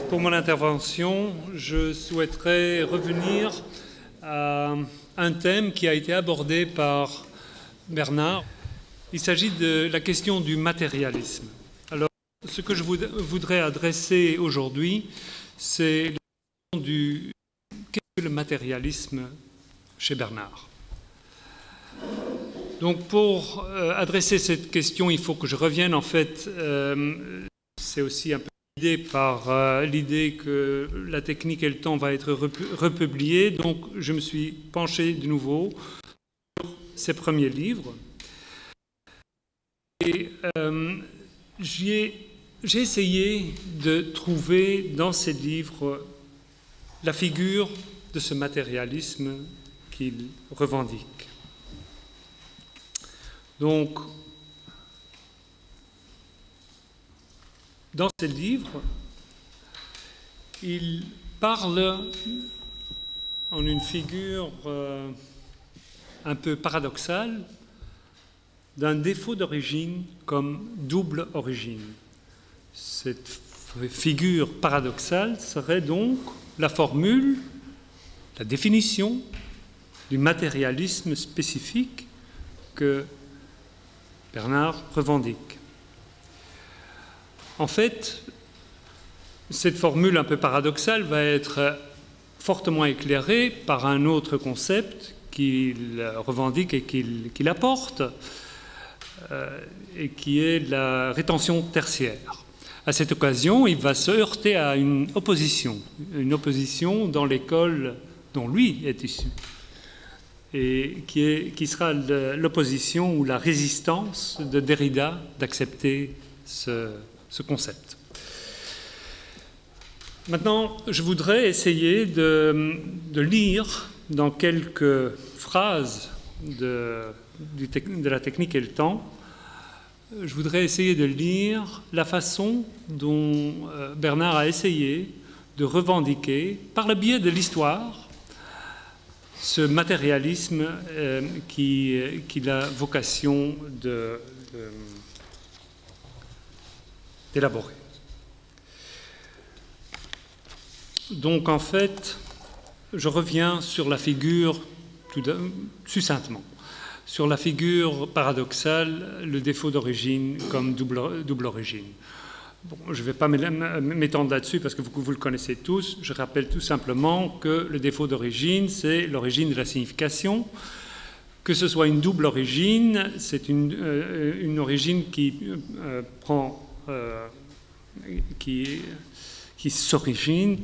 Pour mon intervention, je souhaiterais revenir à un thème qui a été abordé par Bernard. Il s'agit de la question du matérialisme. Alors, ce que je voudrais adresser aujourd'hui, c'est la question du qu'est-ce que le matérialisme chez Bernard. Donc, pour adresser cette question, il faut que je revienne, en fait, c'est aussi un peu guidé par l'idée que la technique et le temps va être republié. Donc, je me suis penché de nouveau sur ces premiers livres. Et j'ai essayé de trouver dans ces livres la figure de ce matérialisme qu'il revendique. Donc, dans ces livres, il parle en une figure un peu paradoxale d'un défaut d'origine comme double origine. Cette figure paradoxale serait donc la formule, la définition du matérialisme spécifique que Bernard revendique. En fait, cette formule un peu paradoxale va être fortement éclairée par un autre concept qu'il revendique et qu'il apporte, et qui est la rétention tertiaire. À cette occasion, il va se heurter à une opposition dans l'école dont lui est issu, et qui sera l'opposition ou la résistance de Derrida d'accepter ce concept. Maintenant, je voudrais essayer de lire dans quelques phrases de la technique et le temps, je voudrais essayer de lire la façon dont Bernard a essayé de revendiquer, par le biais de l'histoire, ce matérialisme qu'il a vocation d'élaborer. Donc, en fait, je reviens sur la figure, succinctement, sur la figure paradoxale, le défaut d'origine comme double origine. Bon, je ne vais pas m'étendre là-dessus parce que vous le connaissez tous. Je rappelle tout simplement que le défaut d'origine, c'est l'origine de la signification. Que ce soit une double origine, c'est une origine qui s'origine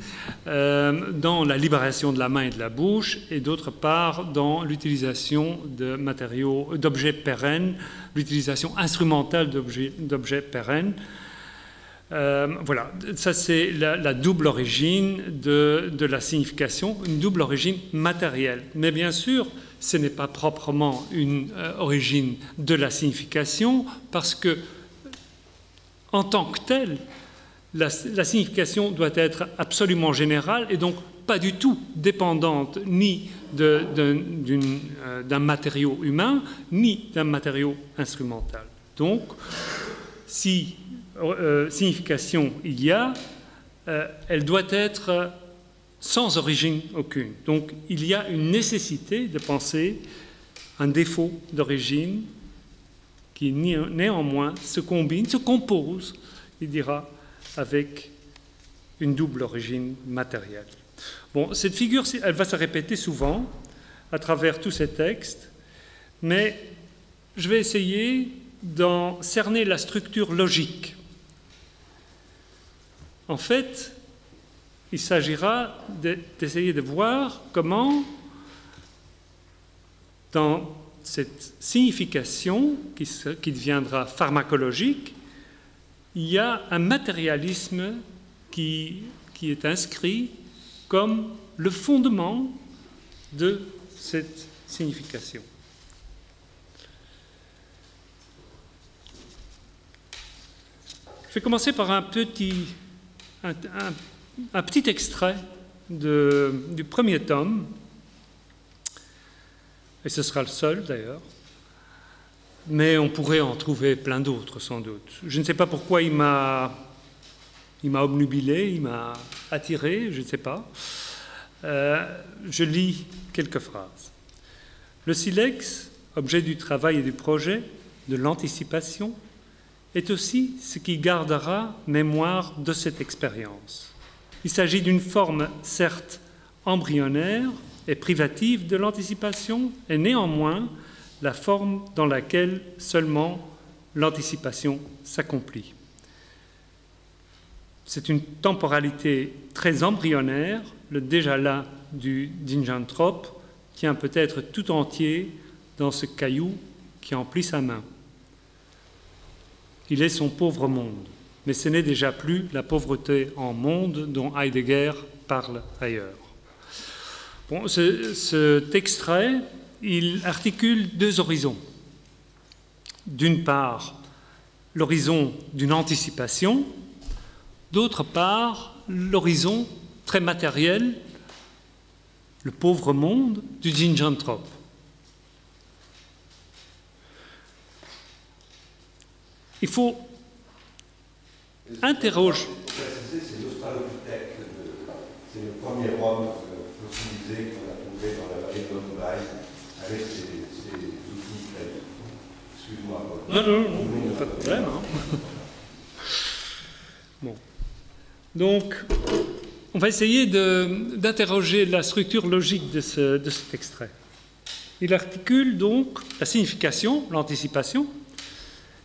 dans la libération de la main et de la bouche, et d'autre part dans l'utilisation de matériaux, d'objets pérennes, l'utilisation instrumentale d'objets pérennes. Voilà, ça c'est la double origine de la signification, une double origine matérielle. Mais bien sûr, ce n'est pas proprement une origine de la signification, parce que, en tant que telle, la signification doit être absolument générale et donc pas du tout dépendante ni d'un matériau humain, ni d'un matériau instrumental. Donc, si signification il y a, elle doit être sans origine aucune. Donc, il y a une nécessité de penser un défaut d'origine qui néanmoins se combine, se compose, il dira, avec une double origine matérielle. Bon, cette figure, elle va se répéter souvent à travers tous ces textes, mais je vais essayer d'en cerner la structure logique. En fait, il s'agira d'essayer de voir comment, dans cette signification qui deviendra pharmacologique, il y a un matérialisme qui est inscrit comme le fondement de cette signification. Je vais commencer par un petit extrait du premier tome, et ce sera le seul d'ailleurs. mais on pourrait en trouver plein d'autres sans doute. Je ne sais pas pourquoi il m'a obnubilé, il m'a attiré, je ne sais pas. Je lis quelques phrases. Le silex, objet du travail et du projet, de l'anticipation, est aussi ce qui gardera mémoire de cette expérience. Il s'agit d'une forme, certes embryonnaire et privative de l'anticipation, et néanmoins la forme dans laquelle seulement l'anticipation s'accomplit. C'est une temporalité très embryonnaire, le déjà là du Zinjanthrope tient peut-être tout entier dans ce caillou qui emplit sa main. Il est son pauvre monde, mais ce n'est déjà plus la pauvreté en monde dont Heidegger parle ailleurs. Bon, cet extrait, il articule deux horizons. D'une part, l'horizon d'une anticipation, d'autre part, l'horizon très matériel, le pauvre monde du Zinjanthrope. Il faut interroger. C'est l'Australopithèque, c'est le premier homme fossilisé qu'on a trouvé dans la vallée de Mumbai avec ses outils créés. Excuse-moi. Non, pas de problème. Hein. Bon. Donc, on va essayer d'interroger la structure logique de cet extrait. Il articule donc la signification, l'anticipation,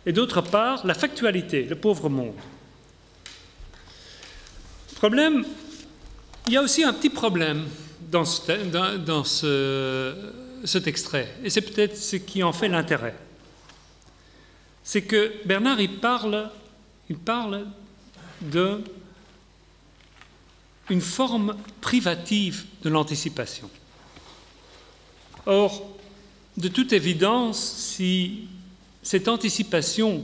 et d'autre part, la factualité, le pauvre monde. Problème, il y a aussi un petit problème dans cet extrait, et c'est peut-être ce qui en fait l'intérêt. C'est que Bernard, il parle d'une forme privative de l'anticipation. Or, de toute évidence, si cette anticipation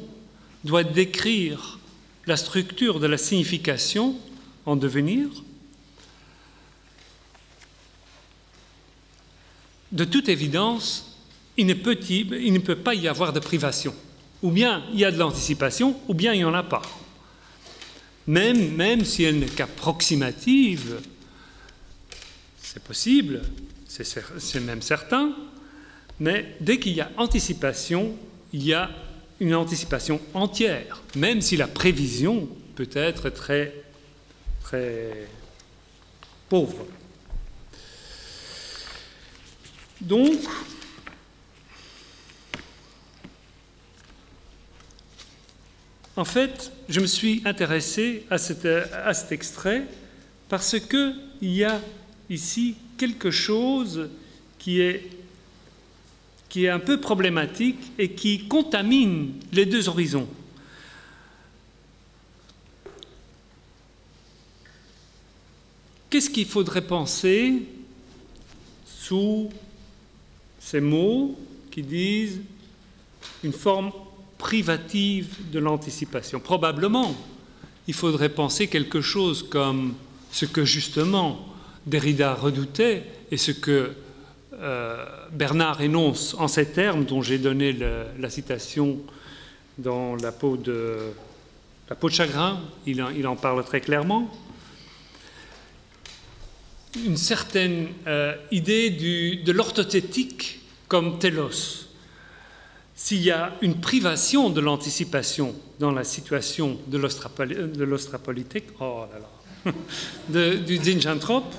doit décrire la structure de la signification en devenir, de toute évidence, il ne peut pas y avoir de privation. Ou bien il y a de l'anticipation, ou bien il n'y en a pas. Même si elle n'est qu'approximative, c'est possible, c'est même certain, mais dès qu'il y a anticipation, il y a une anticipation entière, même si la prévision peut être très, très pauvre. Donc, en fait, je me suis intéressé à cet extrait parce qu'il y a ici quelque chose qui est un peu problématique et qui contamine les deux horizons. Qu'est-ce qu'il faudrait penser sous ces mots qui disent une forme privative de l'anticipation? Probablement, il faudrait penser quelque chose comme ce que justement Derrida redoutait et ce que Bernard énonce en ces termes dont j'ai donné la citation dans la peau de chagrin, il en parle très clairement. Une certaine idée de l'orthothétique comme télos. S'il y a une privation de l'anticipation dans la situation de l'Australopithèque, oh là là, du Zinjanthrope,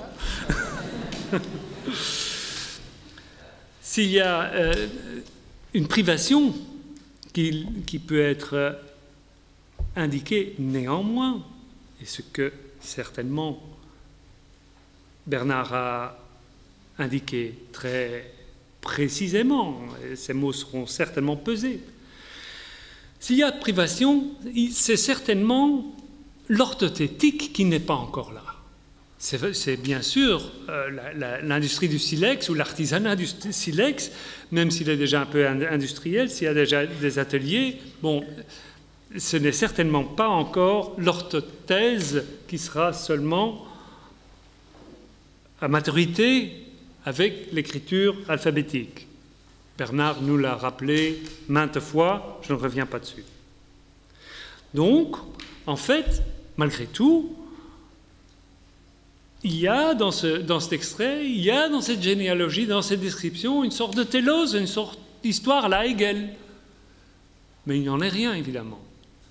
s'il y a une privation qui peut être indiquée néanmoins, et ce que certainement Bernard a indiqué très précisément, et ces mots seront certainement pesés, s'il y a de privation, c'est certainement l'orthothétique qui n'est pas encore là. C'est bien sûr l'industrie du silex ou l'artisanat du silex, même s'il est déjà un peu industriel, s'il y a déjà des ateliers, bon, ce n'est certainement pas encore l'orthothèse qui sera seulement à maturité avec l'écriture alphabétique. Bernard nous l'a rappelé maintes fois, je ne reviens pas dessus. Donc, en fait, malgré tout, il y a dans cet extrait, il y a dans cette généalogie, dans cette description, une sorte de télose, une sorte d'histoire à la Hegel. Mais il n'y en est rien, évidemment,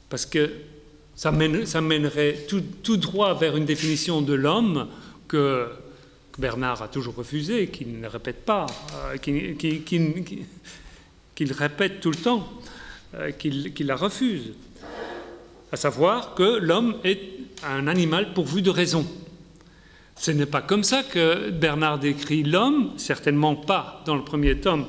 parce que ça mènerait tout droit vers une définition de l'homme que Bernard a toujours refusé, qu'il ne répète pas, qu'il répète tout le temps, qu'il la refuse. À savoir que l'homme est un animal pourvu de raison. Ce n'est pas comme ça que Bernard décrit l'homme, certainement pas dans le premier tome.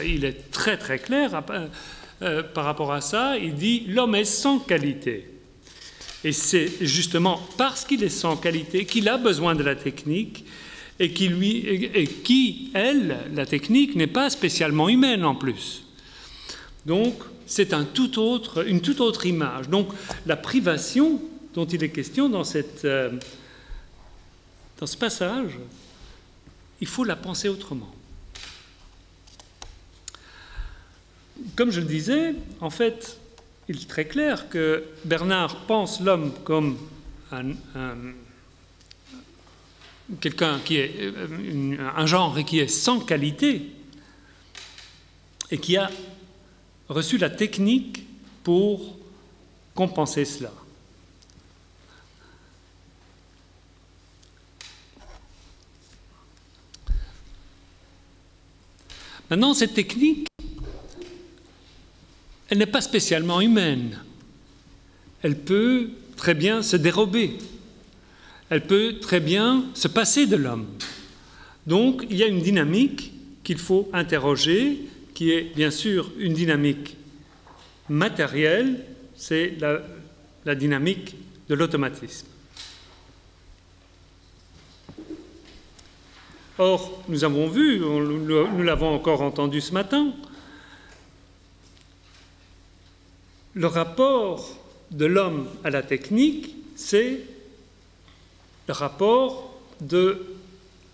Il est très très clair par rapport à ça. Il dit « l'homme est sans qualité ». Et c'est justement parce qu'il est sans qualité qu'il a besoin de la technique et qui, elle, la technique, n'est pas spécialement humaine en plus. Donc, c'est une toute autre image. Donc, la privation dont il est question dans ce passage, il faut la penser autrement. Comme je le disais, en fait, il est très clair que Bernard pense l'homme comme quelqu'un qui est un genre qui est sans qualité et qui a reçu la technique pour compenser cela. Maintenant, cette technique, elle n'est pas spécialement humaine. Elle peut très bien se dérober. Elle peut très bien se passer de l'homme. Donc, il y a une dynamique qu'il faut interroger, qui est bien sûr une dynamique matérielle, c'est la dynamique de l'automatisme. Or, nous avons vu, nous l'avons encore entendu ce matin, le rapport de l'homme à la technique, c'est le rapport de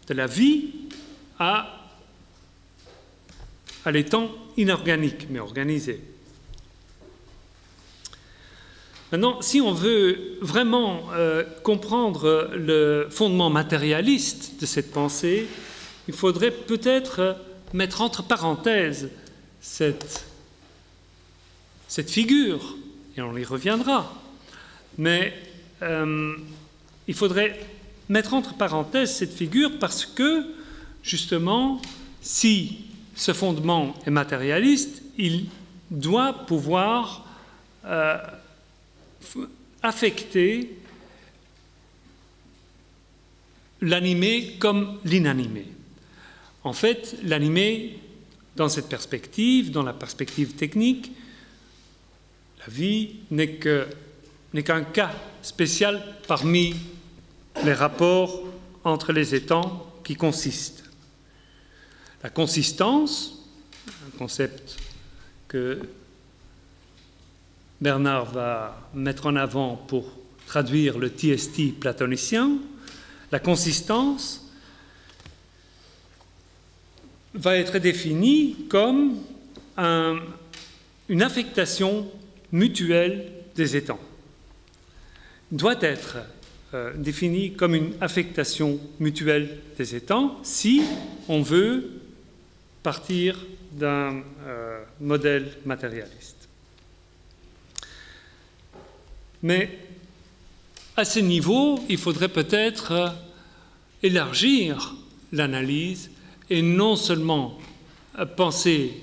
la vie à l'étant inorganique, mais organisé. Maintenant, si on veut vraiment comprendre le fondement matérialiste de cette pensée, il faudrait peut-être mettre entre parenthèses cette figure, et on y reviendra, mais il faudrait mettre entre parenthèses cette figure parce que, justement, si ce fondement est matérialiste, il doit pouvoir affecter l'animé comme l'inanimé. En fait, l'animé, dans cette perspective, dans la perspective technique, la vie n'est qu'un cas spécial parmi les rapports entre les étangs qui consistent. La consistance, un concept que Bernard va mettre en avant pour traduire le TST platonicien, la consistance va être définie comme une affectation mutuelle des étangs. Doit être définie comme une affectation mutuelle des étangs si on veut partir d'un modèle matérialiste. Mais à ce niveau, il faudrait peut-être élargir l'analyse et non seulement penser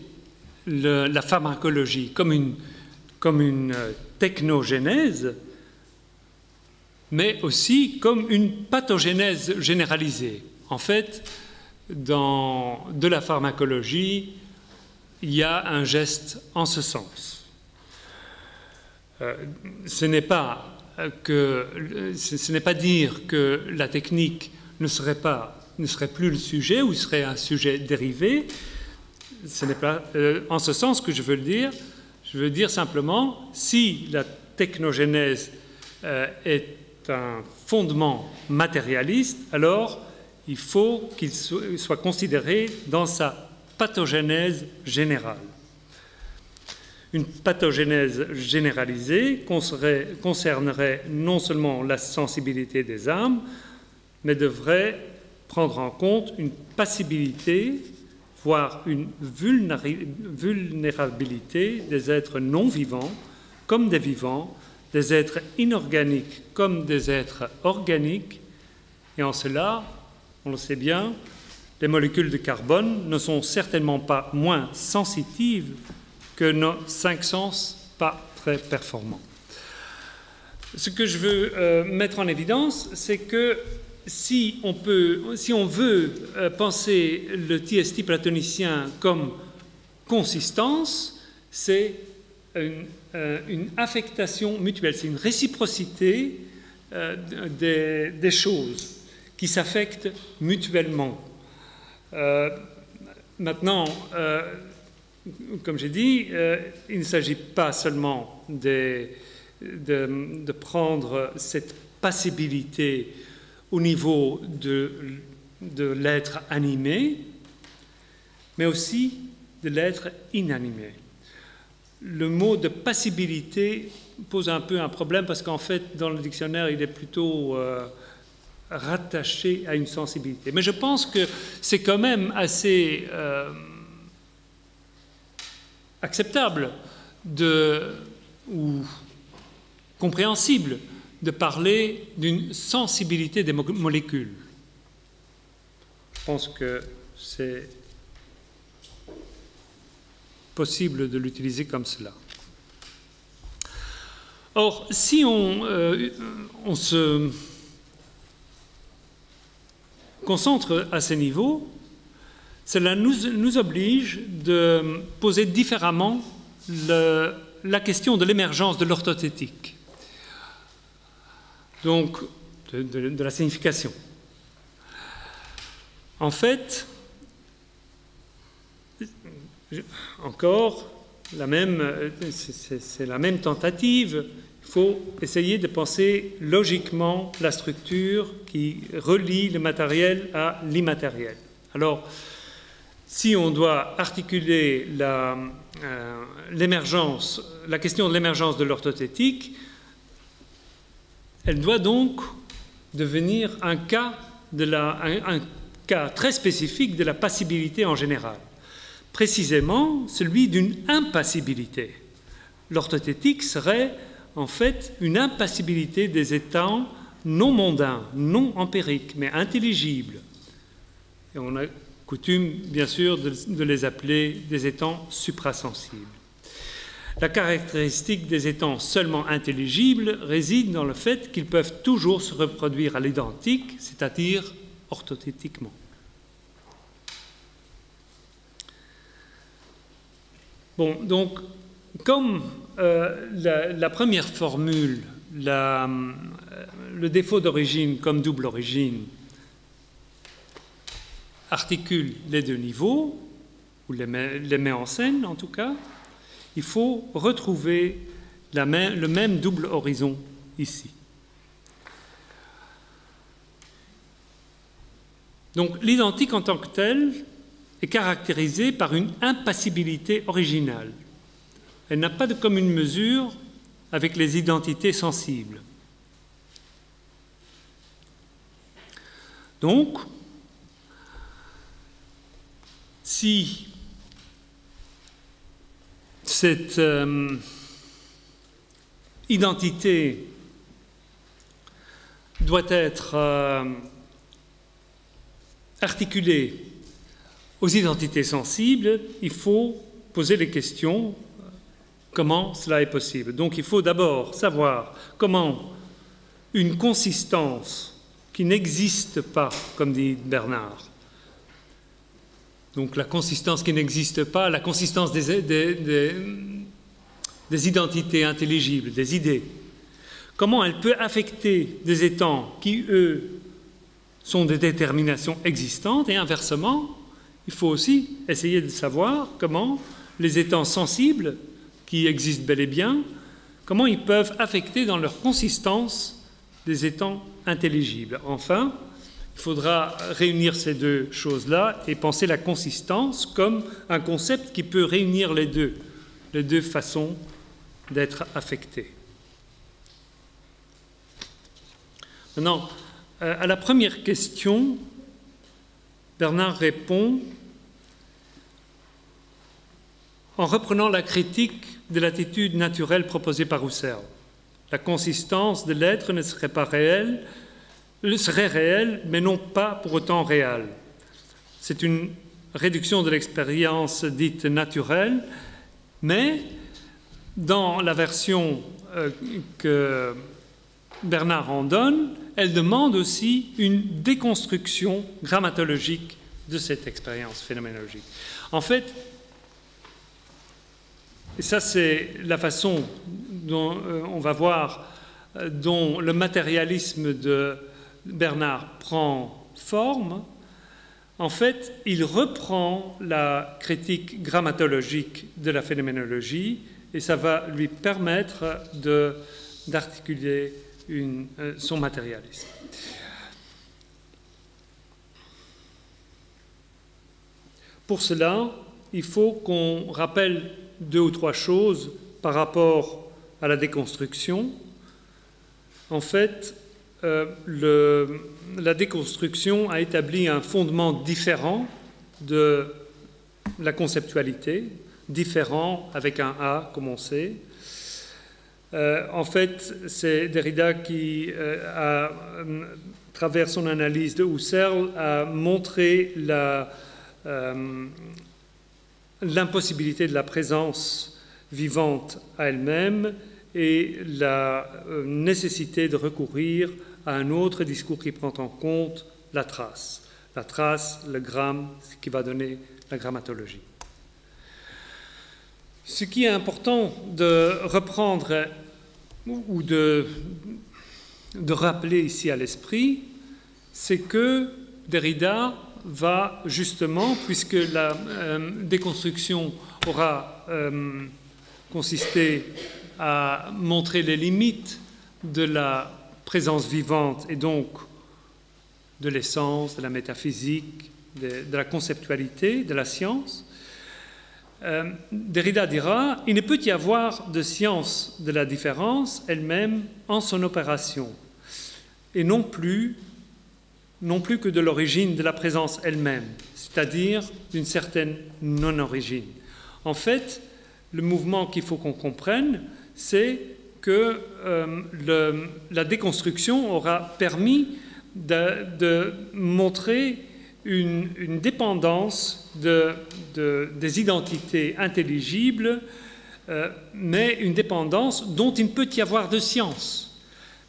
la pharmacologie comme une technogénèse, mais aussi comme une pathogénèse généralisée. En fait, de la pharmacologie, il y a un geste en ce sens. Ce n'est pas dire que la technique ne serait plus le sujet ou serait un sujet dérivé. Ce n'est pas en ce sens que je veux le dire. Je veux dire simplement, si la technogénèse est un fondement matérialiste, alors il faut qu'il soit considéré dans sa pathogénèse générale. Une pathogénèse généralisée concernerait non seulement la sensibilité des âmes, mais devrait prendre en compte une passibilité, voire une vulnérabilité des êtres non vivants comme des vivants, des êtres inorganiques comme des êtres organiques. Et en cela, on le sait bien, les molécules de carbone ne sont certainement pas moins sensitives que nos 5 sens pas très performants. Ce que je veux mettre en évidence, c'est que si on veut penser le TST platonicien comme consistance, c'est une affectation mutuelle, c'est une réciprocité des choses qui s'affectent mutuellement. Maintenant, comme j'ai dit, il ne s'agit pas seulement de prendre cette passibilité au niveau de l'être animé, mais aussi de l'être inanimé. Le mot de passibilité pose un peu un problème parce qu'en fait, dans le dictionnaire, il est plutôt rattaché à une sensibilité. Mais je pense que c'est quand même assez acceptable ou compréhensible de parler d'une sensibilité des molécules. Je pense que c'est possible de l'utiliser comme cela. Or, si on se concentre à ce niveau, cela nous oblige de poser différemment la question de l'émergence de l'orthothétique, donc de la signification. En fait, encore, c'est la même tentative. Il faut essayer de penser logiquement la structure qui relie le matériel à l'immatériel. Alors, si on doit articuler la question de l'émergence de l'orthothétique, elle doit donc devenir un cas très spécifique de la passibilité en général, précisément celui d'une impassibilité. L'orthothétique serait en fait une impassibilité des états non mondains, non empiriques, mais intelligibles. Et on a coutume, bien sûr, de les appeler des états suprasensibles. La caractéristique des états seulement intelligibles réside dans le fait qu'ils peuvent toujours se reproduire à l'identique, c'est-à-dire orthothétiquement. Bon, donc, comme la première formule, le défaut d'origine comme double origine, articule les deux niveaux, ou les met en scène en tout cas, il faut retrouver le même double horizon ici. Donc l'identique en tant que tel est caractérisée par une impassibilité originale. Elle n'a pas de commune mesure avec les identités sensibles. Donc, si cette identité doit être articulée aux identités sensibles, il faut poser les questions comment cela est possible. Donc il faut d'abord savoir comment une consistance qui n'existe pas, comme dit Bernard, donc la consistance qui n'existe pas, la consistance des identités intelligibles, des idées, comment elle peut affecter des états qui, eux, sont des déterminations existantes, et inversement, il faut aussi essayer de savoir comment les états sensibles, qui existent bel et bien, comment ils peuvent affecter dans leur consistance des états intelligibles. Enfin, Il faudra réunir ces deux choses-là et penser la consistance comme un concept qui peut réunir les deux façons d'être affecté. Maintenant, à la première question, Bernard répond en reprenant la critique de l'attitude naturelle proposée par Husserl. La consistance de l'être ne serait pas réelle, serait réelle, mais non pas pour autant réelle. C'est une réduction de l'expérience dite naturelle, mais dans la version que Bernard en donne, elle demande aussi une déconstruction grammatologique de cette expérience phénoménologique. En fait, et ça c'est la façon dont on va voir dont le matérialisme de Bernard prend forme. En fait, il reprend la critique grammatologique de la phénoménologie et ça va lui permettre d'articuler son matérialisme. Pour cela, il faut qu'on rappelle 2 ou 3 choses par rapport à la déconstruction. En fait, la déconstruction a établi un fondement différent de la conceptualité, différent avec un A, comme on sait. En fait, c'est Derrida qui, à travers son analyse de Husserl, a montré l'impossibilité de la présence vivante à elle-même et la nécessité de recourir à un autre discours qui prend en compte la trace, le gramme, ce qui va donner la grammatologie. Ce qui est important de reprendre ou de rappeler ici à l'esprit, c'est que Derrida va justement, puisque la déconstruction aura consisté à montrer les limites de la présence vivante et donc de l'essence, de la métaphysique, de la conceptualité, de la science, Derrida dira « Il ne peut y avoir de science de la différence elle-même en son opération, et non plus que de l'origine de la présence elle-même, c'est-à-dire d'une certaine non-origine. » En fait, le mouvement qu'il faut qu'on comprenne, c'est que la déconstruction aura permis de montrer une dépendance des identités intelligibles, mais une dépendance dont il ne peut y avoir de science.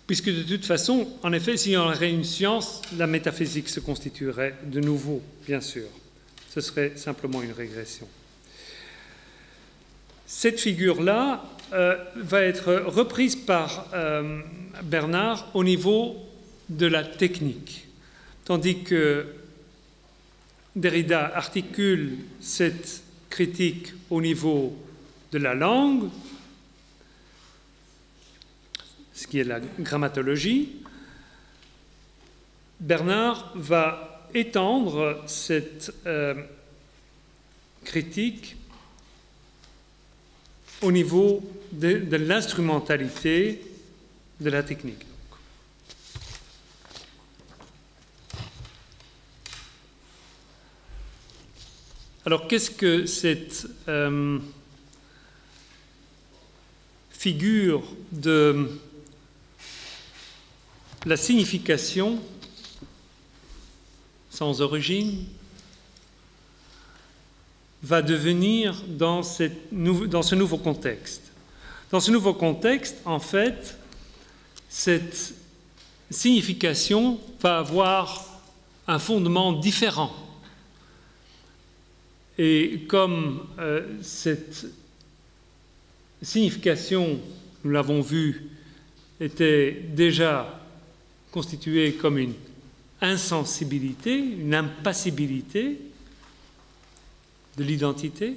Puisque de toute façon, en effet, s'il y aurait une science, la métaphysique se constituerait de nouveau, bien sûr. Ce serait simplement une régression. Cette figure-là va être reprise par Bernard au niveau de la technique, tandis que Derrida articule cette critique au niveau de la langue, ce qui est la grammatologie. Bernard va étendre cette critique au niveau de l'instrumentalité de la technique. Alors, qu'est-ce que cette figure de la signification sans origine va devenir dans ce nouveau contexte? Dans ce nouveau contexte, en fait, cette signification va avoir un fondement différent. Et comme cette signification, nous l'avons vu, était déjà constituée comme une insensibilité, une impassibilité de l'identité,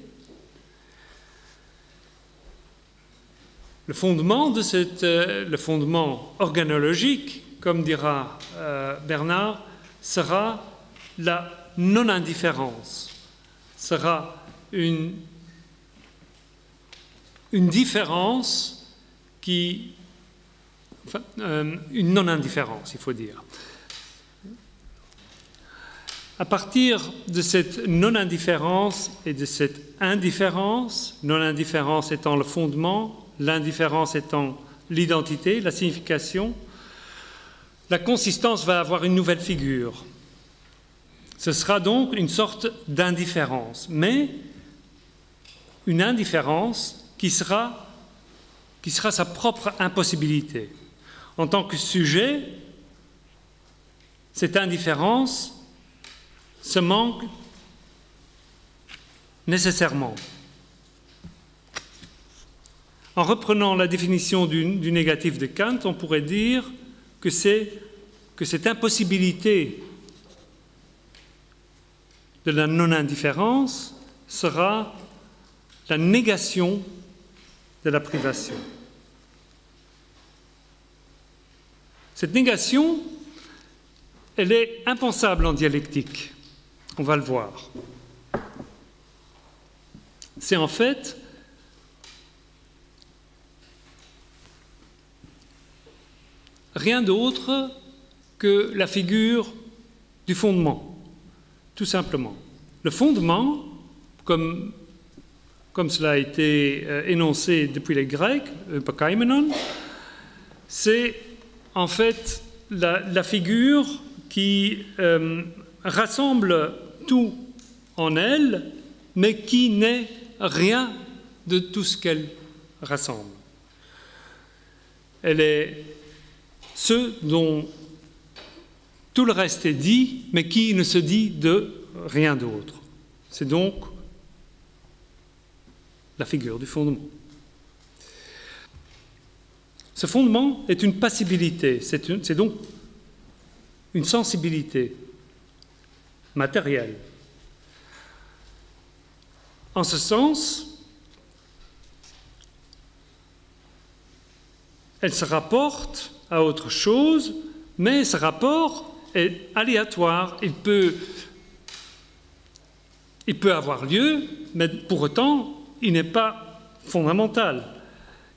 le fondement organologique, comme dira Bernard, sera la non-indifférence, sera une différence qui... Enfin, une non-indifférence, il faut dire. À partir de cette non-indifférence et de cette indifférence, non-indifférence étant le fondement, l'indifférence étant l'identité, la signification, la consistance va avoir une nouvelle figure. Ce sera donc une sorte d'indifférence, mais une indifférence qui sera sa propre impossibilité. En tant que sujet, cette indifférence se manque nécessairement. En reprenant la définition du négatif de Kant, on pourrait dire que cette impossibilité de la non-indifférence sera la négation de la privation. Cette négation, elle est impensable en dialectique. On va le voir. C'est en fait rien d'autre que la figure du fondement, tout simplement. Le fondement, comme cela a été énoncé depuis les Grecs, epokaimenon, c'est en fait la figure qui rassemble tout en elle, mais qui n'est rien de tout ce qu'elle rassemble. Elle est ce dont tout le reste est dit, mais qui ne se dit de rien d'autre. C'est donc la figure du fondement. Ce fondement est une passibilité, c'est donc une sensibilité matérielle. En ce sens, elle se rapporte à autre chose, mais ce rapport est aléatoire. Il peut avoir lieu, mais pour autant, il n'est pas fondamental.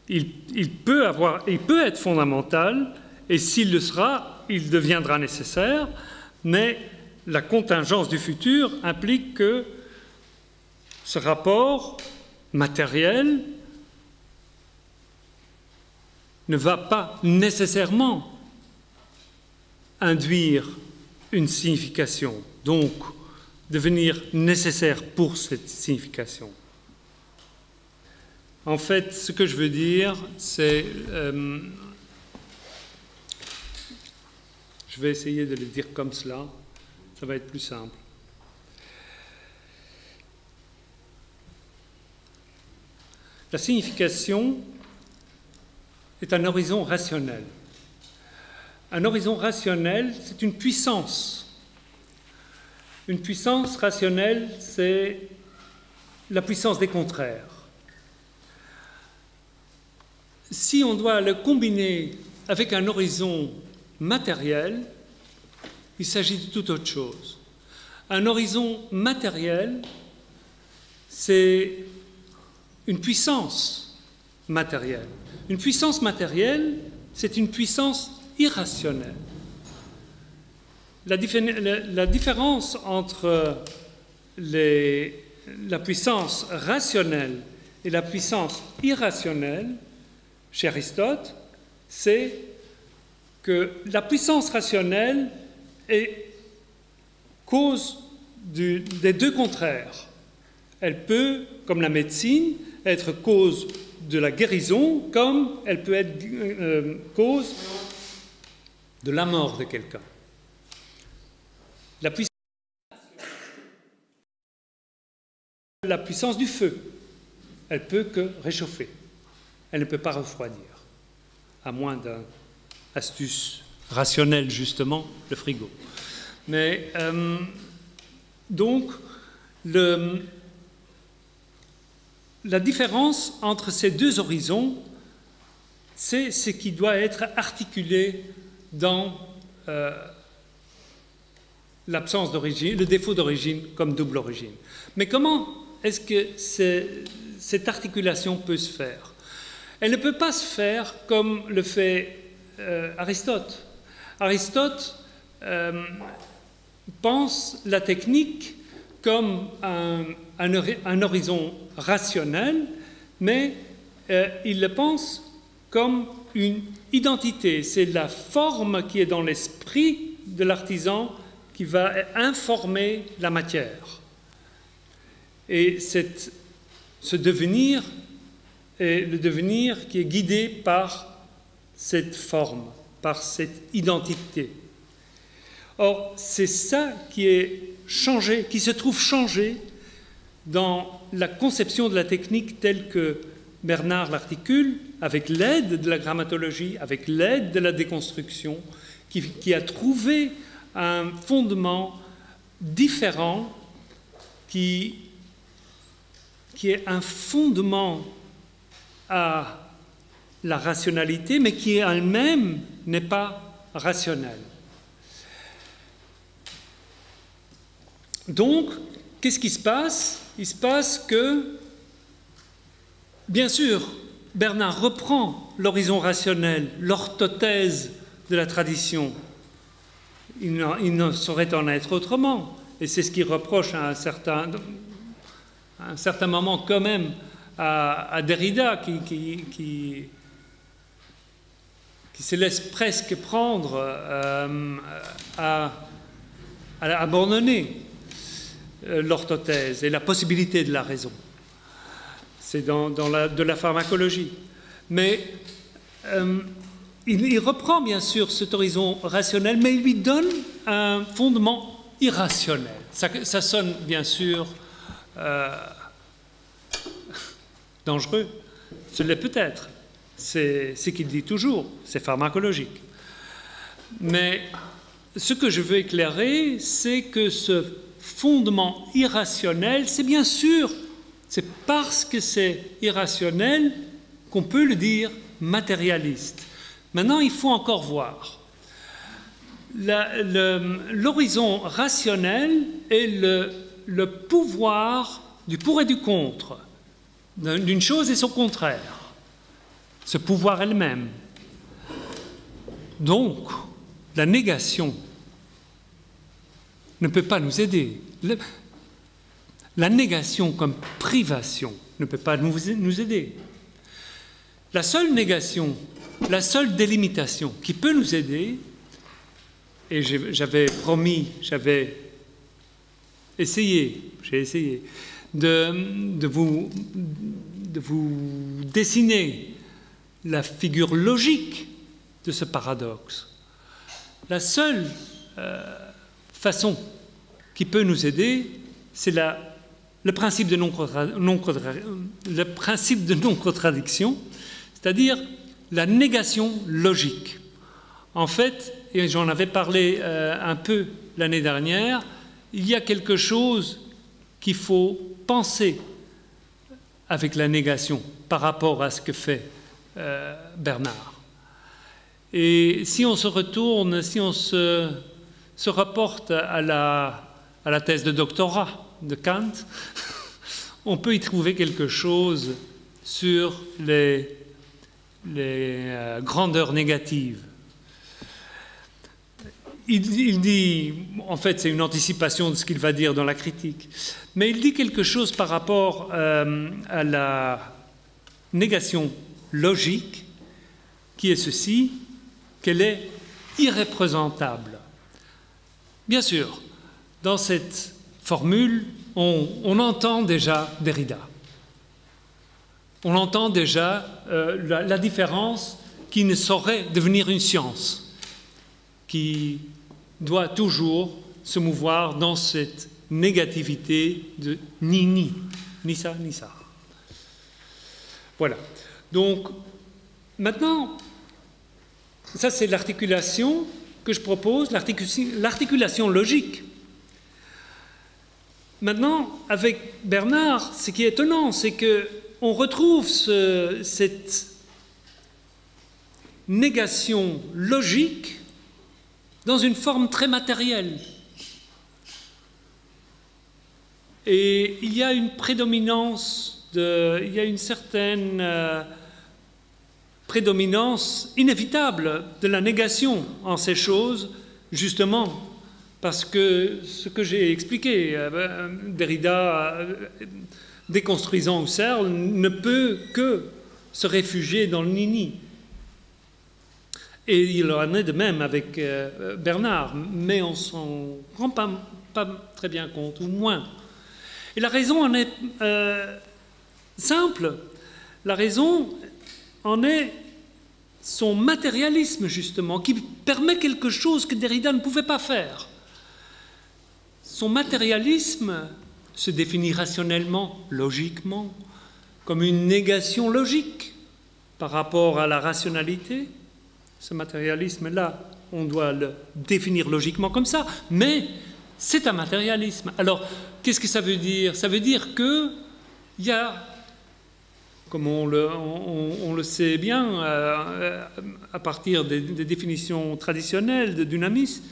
Il peut être fondamental, et s'il le sera, il deviendra nécessaire, mais la contingence du futur implique que ce rapport matériel ne va pas nécessairement induire une signification, donc devenir nécessaire pour cette signification. En fait, ce que je veux dire, c'est... je vais essayer de le dire comme cela, ça va être plus simple. La signification est un horizon rationnel. Un horizon rationnel, c'est une puissance. Une puissance rationnelle, c'est la puissance des contraires. Si on doit le combiner avec un horizon matériel, il s'agit de toute autre chose. Un horizon matériel, c'est une puissance matérielle. Une puissance matérielle, c'est une puissance irrationnelle. La différence entre la puissance rationnelle et la puissance irrationnelle, chez Aristote, c'est que la puissance rationnelle est cause des deux contraires. Elle peut, comme la médecine, être cause de la guérison, comme elle peut être cause de la mort de quelqu'un. La puissance du feu, elle peut que réchauffer. Elle ne peut pas refroidir, à moins d'une astuce rationnelle, justement, le frigo. Mais donc, la différence entre ces deux horizons, c'est ce qui doit être articulé dans l'absence d'origine, le défaut d'origine comme double origine. Mais comment est-ce que cette articulation peut se faire? Elle ne peut pas se faire comme le fait Aristote. Aristote pense la technique comme un horizon rationnel, mais il le pense comme une identité. C'est la forme qui est dans l'esprit de l'artisan qui va informer la matière. Et ce devenir est le devenir qui est guidé par cette forme, par cette identité. Or, c'est ça qui est changé, qui se trouve changé dans la conception de la technique telle que Bernard l'articule, avec l'aide de la grammatologie, avec l'aide de la déconstruction, qui a trouvé un fondement différent, qui est un fondement à la rationalité, mais qui elle-même n'est pas rationnelle. Donc, qu'est-ce qui se passe? Il se passe que, bien sûr, Bernard reprend l'horizon rationnel, l'orthothèse de la tradition. Il ne saurait en être autrement. Et c'est ce qu'il reproche à un certain moment quand même à Derrida, qui se laisse presque prendre à abandonner l'orthothèse et la possibilité de la raison. C'est de la pharmacologie. Mais il reprend bien sûr cet horizon rationnel, mais il lui donne un fondement irrationnel. Ça sonne bien sûr dangereux. Ce l'est peut-être. C'est ce qu'il dit toujours. C'est pharmacologique. Mais ce que je veux éclairer, c'est que ce fondement irrationnel, c'est bien sûr, c'est parce que c'est irrationnel qu'on peut le dire matérialiste. Maintenant, il faut encore voir. L'horizon rationnel est le pouvoir du pour et du contre, d'une chose et son contraire, ce pouvoir elle-même. Donc, la négation ne peut pas nous aider. La négation comme privation ne peut pas nous aider. La seule négation, la seule délimitation qui peut nous aider, et j'avais promis, j'ai essayé de vous dessiner la figure logique de ce paradoxe. La seule façon qui peut nous aider, c'est le principe de non-contradiction, c'est-à-dire la négation logique. En fait, et j'en avais parlé un peu l'année dernière, il y a quelque chose qu'il faut penser avec la négation par rapport à ce que fait Bernard. Et si on se retourne, si on se reporte à la thèse de doctorat de Kant, on peut y trouver quelque chose sur les grandeurs négatives. Il dit, en fait c'est une anticipation de ce qu'il va dire dans la critique, mais il dit quelque chose par rapport à la négation logique, qui est ceci, qu'elle est irreprésentable. Bien sûr, dans cette formule, on entend déjà Derrida. On entend déjà la différence qui ne saurait devenir une science, qui doit toujours se mouvoir dans cette négativité de ni ça, ni ça. Voilà. Donc, maintenant, ça c'est l'articulation que je propose, l'articulation logique. Maintenant, avec Bernard, ce qui est étonnant, c'est qu'on retrouve cette négation logique dans une forme très matérielle. Et il y a une prédominance, il y a une certaine prédominance inévitable de la négation en ces choses, justement parce que ce que j'ai expliqué, Derrida, déconstruisant Husserl, ne peut que se réfugier dans le nini. Et il en est de même avec Bernard, mais on ne s'en rend pas très bien compte, ou moins. Et la raison en est simple. La raison en est son matérialisme, justement, qui permet quelque chose que Derrida ne pouvait pas faire. Son matérialisme se définit rationnellement, logiquement, comme une négation logique par rapport à la rationalité. Ce matérialisme-là, on doit le définir logiquement comme ça, mais c'est un matérialisme. Alors, qu'est-ce que ça veut dire? Ça veut dire qu'il y a, comme on le sait bien, à partir des définitions traditionnelles de dynamisme,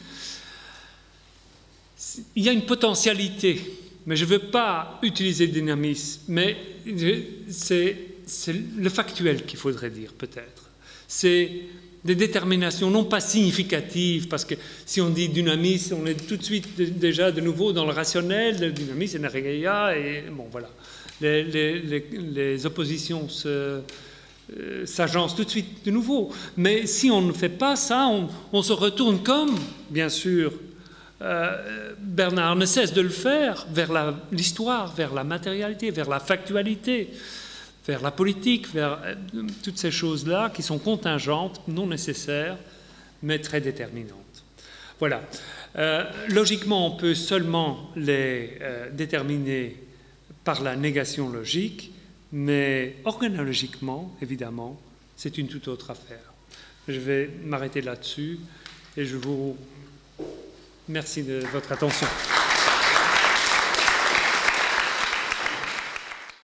il y a une potentialité, mais je ne veux pas utiliser dynamisme, mais c'est le factuel qu'il faudrait dire peut-être. C'est des déterminations non pas significatives, parce que si on dit dynamisme, on est tout de suite déjà de nouveau dans le rationnel, le dynamisme, énergia, et bon voilà. Les oppositions s'agencent tout de suite de nouveau. Mais si on ne fait pas ça, on se retourne comme, bien sûr, Bernard ne cesse de le faire, vers l'histoire, vers la matérialité, vers la factualité, vers la politique, vers toutes ces choses-là qui sont contingentes, non nécessaires, mais très déterminantes. Voilà. Logiquement, on peut seulement les déterminer par la négation logique, mais organologiquement, évidemment, c'est une toute autre affaire. Je vais m'arrêter là-dessus et je vous remercie de votre attention.